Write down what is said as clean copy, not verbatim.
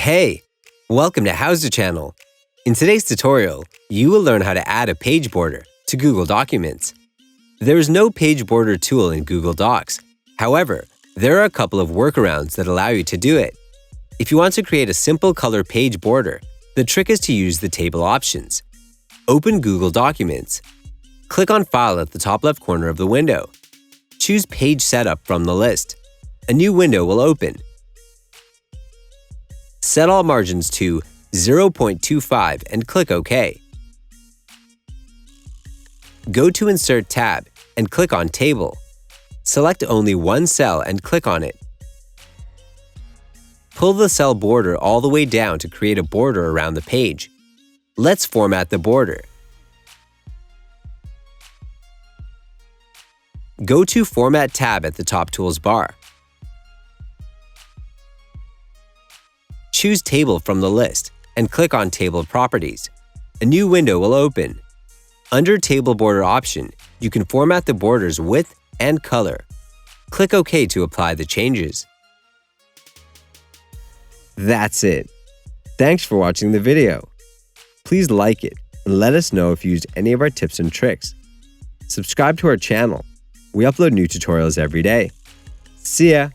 Hey, welcome to HOWZA channel. In today's tutorial, you will learn how to add a page border to Google Documents. There is no page border tool in Google Docs. However, there are a couple of workarounds that allow you to do it. If you want to create a simple color page border, the trick is to use the table options. Open Google Documents. Click on File at the top left corner of the window. Choose Page Setup from the list. A new window will open. Set all margins to 0.25 and click OK. Go to Insert tab and click on Table. Select only one cell and click on it. Pull the cell border all the way down to create a border around the page. Let's format the border. Go to Format tab at the top tools bar. Choose Table from the list and click on Table Properties. A new window will open. Under Table Border option, you can format the border's width and color. Click OK to apply the changes. That's it. Thanks for watching the video. Please like it and let us know if you used any of our tips and tricks. Subscribe to our channel. We upload new tutorials every day. See ya!